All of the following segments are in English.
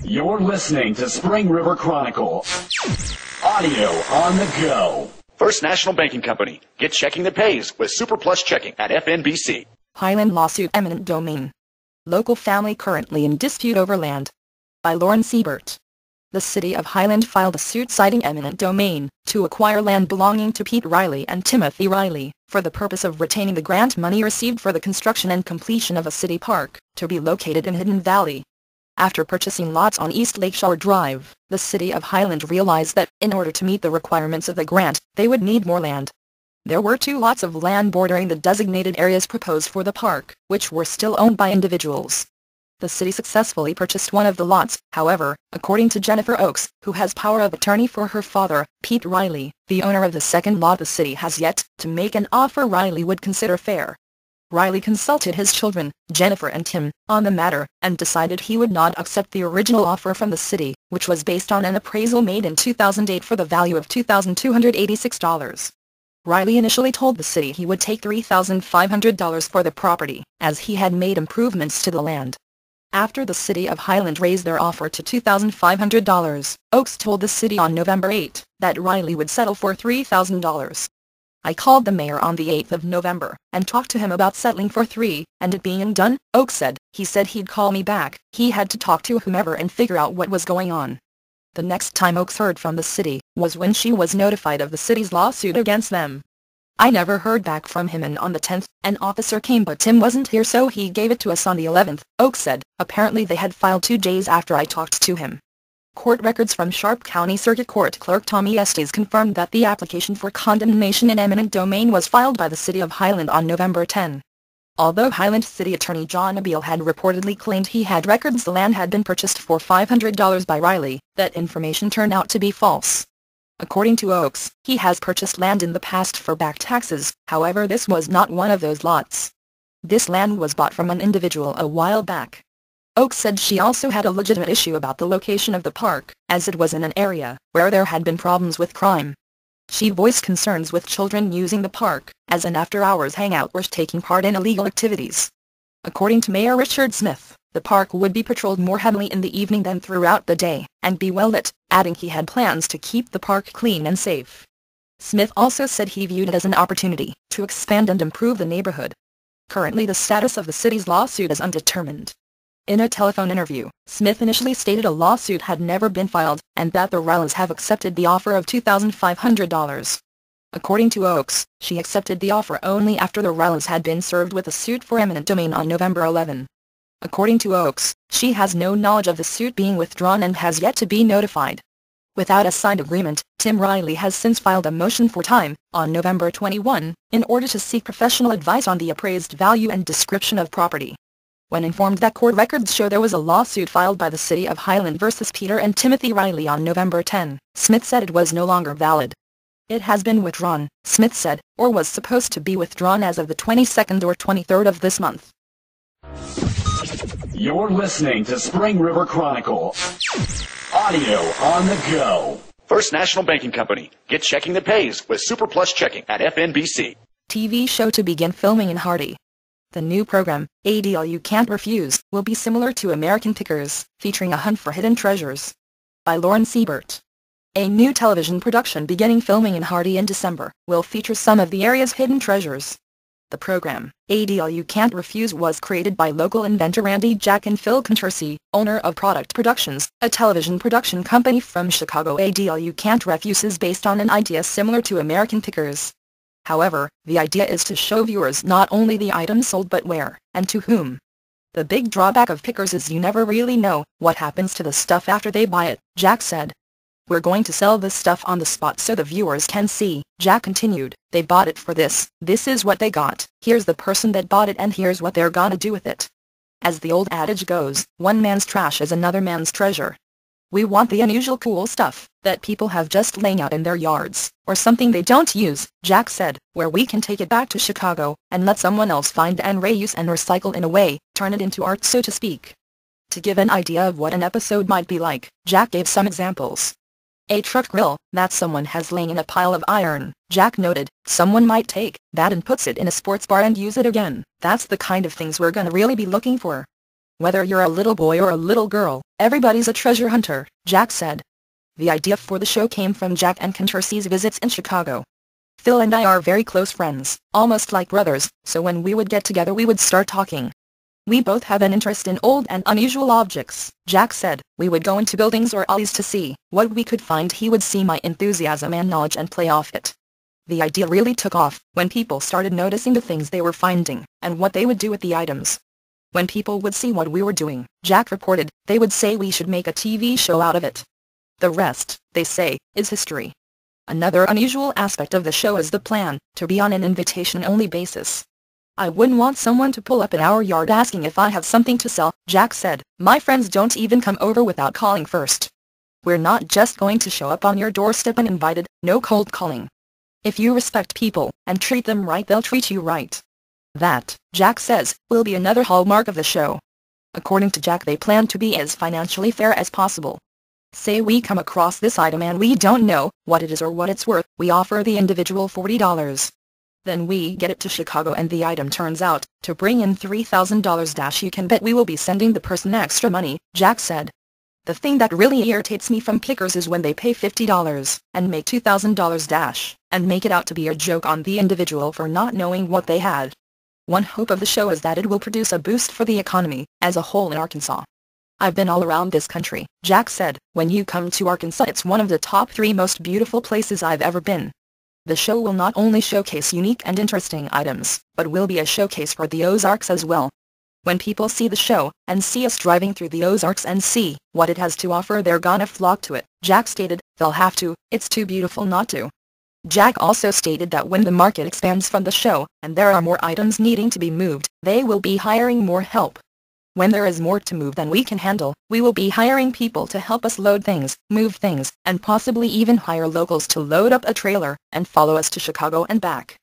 You're listening to Spring River Chronicle. Audio on the go. First National Banking Company. Get checking that pays with Super Plus Checking at FNBC. Highland lawsuit eminent domain. Local family currently in dispute over land. By Lauren Siebert. The city of Highland filed a suit citing eminent domain to acquire land belonging to Pete Riley and Timothy Riley for the purpose of retaining the grant money received for the construction and completion of a city park to be located in Hidden Valley. After purchasing lots on East Lakeshore Drive, the city of Highland realized that, in order to meet the requirements of the grant, they would need more land. There were 2 lots of land bordering the designated areas proposed for the park, which were still owned by individuals. The city successfully purchased one of the lots, however, according to Jennifer Oakes, who has power of attorney for her father, Pete Riley, the owner of the second lot. The city has yet to make an offer Riley would consider fair. Riley consulted his children, Jennifer and Tim, on the matter, and decided he would not accept the original offer from the city, which was based on an appraisal made in 2008 for the value of $2,286. Riley initially told the city he would take $3,500 for the property, as he had made improvements to the land. After the city of Highland raised their offer to $2,500, Oakes told the city on November 8 that Riley would settle for $3,000. I called the mayor on the 8th of November and talked to him about settling for $3,000 and it being done, Oakes said. He said he'd call me back. He had to talk to whomever and figure out what was going on. The next time Oakes heard from the city was when she was notified of the city's lawsuit against them. I never heard back from him, and on the 10th, an officer came but Tim wasn't here, so he gave it to us on the 11th, Oakes said. Apparently they had filed 2 days after I talked to him. Court records from Sharp County Circuit Court Clerk Tommy Estes confirmed that the application for condemnation in eminent domain was filed by the city of Highland on November 10. Although Highland City Attorney John Abeal had reportedly claimed he had records the land had been purchased for $500 by Riley, that information turned out to be false. According to Oakes, he has purchased land in the past for back taxes, however this was not one of those lots. This land was bought from an individual a while back. Oakes said she also had a legitimate issue about the location of the park, as it was in an area where there had been problems with crime. She voiced concerns with children using the park as an after-hours hangout or taking part in illegal activities. According to Mayor Richard Smith, the park would be patrolled more heavily in the evening than throughout the day, and be well lit, adding he had plans to keep the park clean and safe. Smith also said he viewed it as an opportunity to expand and improve the neighborhood. Currently the status of the city's lawsuit is undetermined. In a telephone interview, Smith initially stated a lawsuit had never been filed, and that the Rileys have accepted the offer of $2,500. According to Oakes, she accepted the offer only after the Rileys had been served with a suit for eminent domain on November 11. According to Oakes, she has no knowledge of the suit being withdrawn and has yet to be notified. Without a signed agreement, Tim Riley has since filed a motion for time, on November 21, in order to seek professional advice on the appraised value and description of property. When informed that court records show there was a lawsuit filed by the city of Highland versus Peter and Timothy Riley on November 10, Smith said it was no longer valid. It has been withdrawn, Smith said, or was supposed to be withdrawn as of the 22nd or 23rd of this month. You're listening to Spring River Chronicle. Audio on the go. First National Banking Company. Get checking that pays with Super Plus Checking at FNBC. TV show to begin filming in Hardy. The new program, A Deal You Can't Refuse, will be similar to American Pickers, featuring a hunt for hidden treasures. By Lauren Siebert. A new television production beginning filming in Hardy in December will feature some of the area's hidden treasures. The program, A Deal You Can't Refuse, was created by local inventor Randy Jack and Phil Contursi, owner of Product Productions, a television production company from Chicago. A Deal You Can't Refuse is based on an idea similar to American Pickers. However, the idea is to show viewers not only the items sold but where, and to whom. The big drawback of Pickers is you never really know what happens to the stuff after they buy it, Jack said. We're going to sell this stuff on the spot so the viewers can see, Jack continued. They bought it for this is what they got, here's the person that bought it and here's what they're gonna do with it. As the old adage goes, one man's trash is another man's treasure. We want the unusual cool stuff that people have just laying out in their yards, or something they don't use, Jack said, where we can take it back to Chicago and let someone else find and reuse and recycle in a way, turn it into art so to speak. To give an idea of what an episode might be like, Jack gave some examples. A truck grill that someone has laying in a pile of iron, Jack noted. Someone might take that and puts it in a sports bar and use it again. That's the kind of things we're gonna really be looking for. Whether you're a little boy or a little girl, everybody's a treasure hunter, Jack said. The idea for the show came from Jack and Contursi's visits in Chicago. Phil and I are very close friends, almost like brothers, so when we would get together we would start talking. We both have an interest in old and unusual objects, Jack said. We would go into buildings or alleys to see what we could find. He would see my enthusiasm and knowledge and play off it. The idea really took off when people started noticing the things they were finding, and what they would do with the items. When people would see what we were doing, Jack reported, they would say we should make a TV show out of it. The rest, they say, is history. Another unusual aspect of the show is the plan to be on an invitation-only basis. I wouldn't want someone to pull up in our yard asking if I have something to sell, Jack said. My friends don't even come over without calling first. We're not just going to show up on your doorstep uninvited, no cold calling. If you respect people and treat them right, they'll treat you right. That, Jack says, will be another hallmark of the show. According to Jack, they plan to be as financially fair as possible. Say we come across this item and we don't know what it is or what it's worth, we offer the individual $40. Then we get it to Chicago and the item turns out to bring in $3,000. You can bet we will be sending the person extra money, Jack said. The thing that really irritates me from pickers is when they pay $50 and make $2,000 and make it out to be a joke on the individual for not knowing what they had. One hope of the show is that it will produce a boost for the economy as a whole in Arkansas. I've been all around this country, Jack said. When you come to Arkansas, it's one of the top 3 most beautiful places I've ever been. The show will not only showcase unique and interesting items, but will be a showcase for the Ozarks as well. When people see the show, and see us driving through the Ozarks and see what it has to offer, they're gonna flock to it, Jack stated. They'll have to, it's too beautiful not to. Jack also stated that when the market expands from the show, and there are more items needing to be moved, they will be hiring more help. When there is more to move than we can handle, we will be hiring people to help us load things, move things, and possibly even hire locals to load up a trailer and follow us to Chicago and back.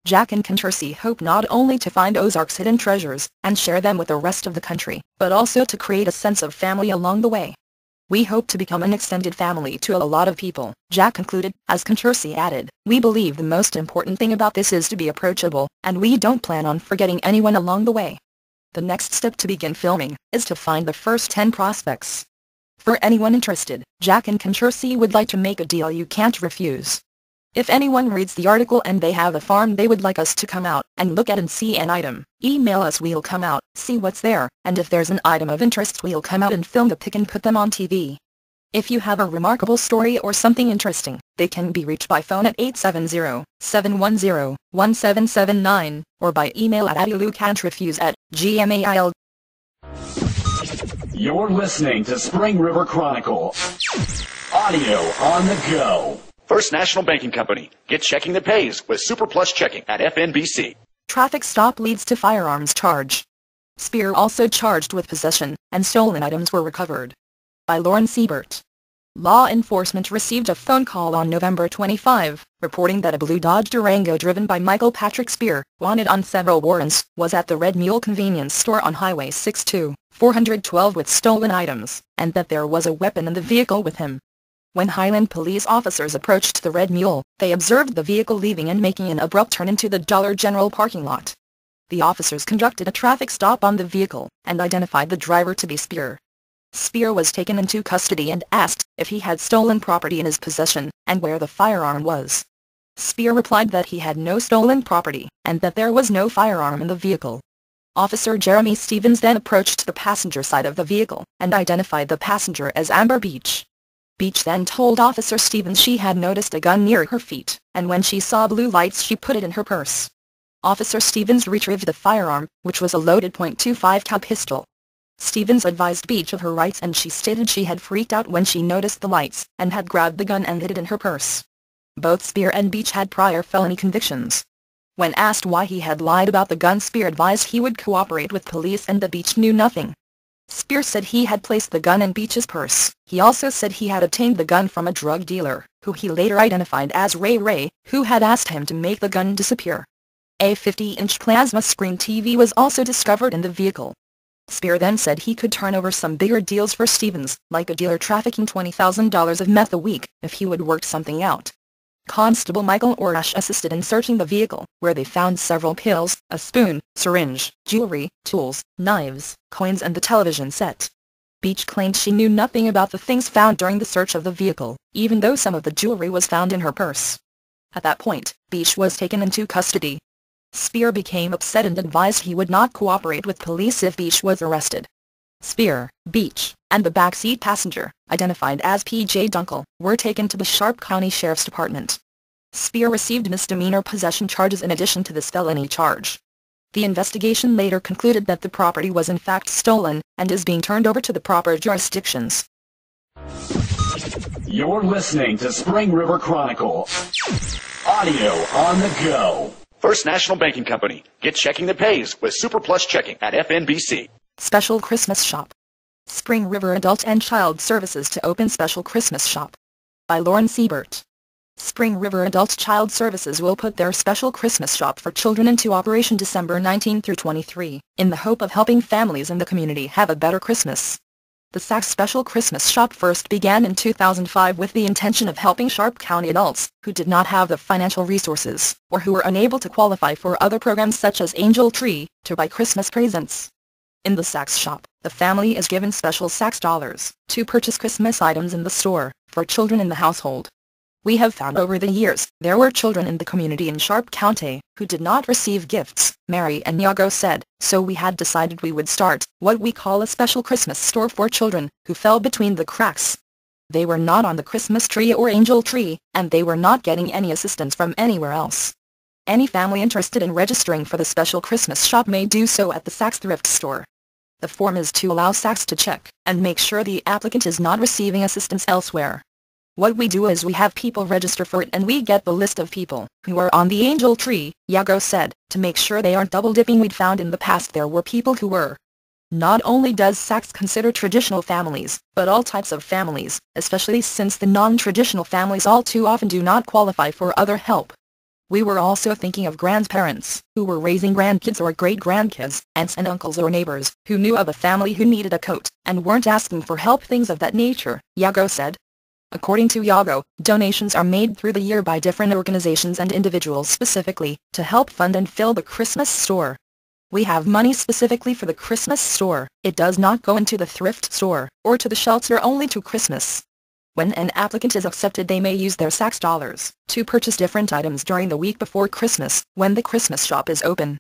Jack and Contursi hope not only to find Ozarks' hidden treasures and share them with the rest of the country, but also to create a sense of family along the way. We hope to become an extended family to a lot of people, Jack concluded. As Contursi added, we believe the most important thing about this is to be approachable, and we don't plan on forgetting anyone along the way. The next step to begin filming is to find the first 10 prospects. For anyone interested, Jack and Contursi would like to make a deal you can't refuse. If anyone reads the article and they have a farm they would like us to come out and look at and see an item, email us. We'll come out, see what's there, and if there's an item of interest we'll come out and film the pic and put them on TV. If you have a remarkable story or something interesting, they can be reached by phone at 870-710-1779, or by email at adilucantrefuse@gmail. You're listening to Spring River Chronicle. Audio on the go. First National Banking Company. Get checking that pays with Super Plus Checking at FNBC. Traffic stop leads to firearms charge. Spear also charged with possession, and stolen items were recovered. By Lauren Siebert. Law enforcement received a phone call on November 25, reporting that a blue Dodge Durango driven by Michael Patrick Spear, wanted on several warrants, was at the Red Mule convenience store on Highway 62-412 with stolen items, and that there was a weapon in the vehicle with him. When Highland police officers approached the Red Mule, they observed the vehicle leaving and making an abrupt turn into the Dollar General parking lot. The officers conducted a traffic stop on the vehicle, and identified the driver to be Spear. Spear was taken into custody and asked if he had stolen property in his possession, and where the firearm was. Spear replied that he had no stolen property, and that there was no firearm in the vehicle. Officer Jeremy Stevens then approached the passenger side of the vehicle, and identified the passenger as Amber Beach. Beach then told Officer Stevens she had noticed a gun near her feet, and when she saw blue lights she put it in her purse. Officer Stevens retrieved the firearm, which was a loaded .25 cal pistol. Stevens advised Beach of her rights, and she stated she had freaked out when she noticed the lights, and had grabbed the gun and hid it in her purse. Both Spear and Beach had prior felony convictions. When asked why he had lied about the gun, Spear advised he would cooperate with police and that Beach knew nothing. Spear said he had placed the gun in Beach's purse. He also said he had obtained the gun from a drug dealer, who he later identified as Ray Ray, who had asked him to make the gun disappear. A 50-inch plasma screen TV was also discovered in the vehicle. Spear then said he could turn over some bigger deals for Stevens, like a dealer trafficking $20,000 of meth a week, if he would work something out. Constable Michael Orash assisted in searching the vehicle, where they found several pills, a spoon, syringe, jewelry, tools, knives, coins and the television set. Beach claimed she knew nothing about the things found during the search of the vehicle, even though some of the jewelry was found in her purse. At that point, Beach was taken into custody. Spear became upset and advised he would not cooperate with police if Beach was arrested. Spear, Beach, and the backseat passenger, identified as P.J. Dunkel, were taken to the Sharp County Sheriff's Department. Spear received misdemeanor possession charges in addition to this felony charge. The investigation later concluded that the property was in fact stolen, and is being turned over to the proper jurisdictions. You're listening to Spring River Chronicle. Audio on the go. First National Banking Company. Get checking that pays with Super Plus Checking at FNBC. Special Christmas Shop. Spring River Adult and Child Services to open special Christmas shop. By Lauren Siebert. Spring River Adult Child Services will put their special Christmas shop for children into operation December 19 through 23, in the hope of helping families in the community have a better Christmas. The Saks Special Christmas Shop first began in 2005 with the intention of helping Sharp County adults who did not have the financial resources, or who were unable to qualify for other programs such as Angel Tree, to buy Christmas presents. In the Saks shop, the family is given special Saks dollars to purchase Christmas items in the store for children in the household. We have found over the years there were children in the community in Sharp County who did not receive gifts, Mary and Yago said, so we had decided we would start what we call a special Christmas store for children who fell between the cracks. They were not on the Christmas tree or Angel Tree, and they were not getting any assistance from anywhere else. Any family interested in registering for the special Christmas shop may do so at the Saks thrift store. The form is to allow Saks to check and make sure the applicant is not receiving assistance elsewhere. What we do is we have people register for it and we get the list of people who are on the Angel Tree, Yago said, to make sure they aren't double-dipping. We'd found in the past there were people who were. Not only does Saks consider traditional families, but all types of families, especially since the non-traditional families all too often do not qualify for other help. We were also thinking of grandparents who were raising grandkids or great-grandkids, aunts and uncles or neighbors who knew of a family who needed a coat and weren't asking for help, things of that nature, Yago said. According to Yago, donations are made through the year by different organizations and individuals specifically to help fund and fill the Christmas store. We have money specifically for the Christmas store. It does not go into the thrift store or to the shelter, only to Christmas. When an applicant is accepted, they may use their Saks dollars to purchase different items during the week before Christmas, when the Christmas shop is open.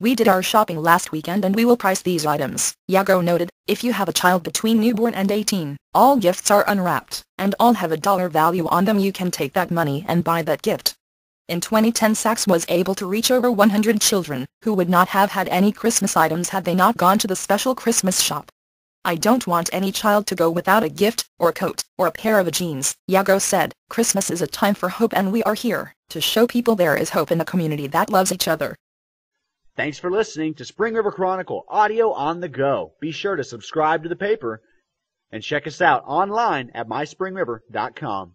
We did our shopping last weekend and we will price these items, Yago noted. If you have a child between newborn and 18, all gifts are unwrapped, and all have a dollar value on them. You can take that money and buy that gift. In 2010, Saks was able to reach over 100 children who would not have had any Christmas items had they not gone to the special Christmas shop. I don't want any child to go without a gift, or a coat, or a pair of jeans, Yago said. Christmas is a time for hope and we are here to show people there is hope in a community that loves each other. Thanks for listening to Spring River Chronicle Audio on the Go. Be sure to subscribe to the paper and check us out online at myspringriver.com.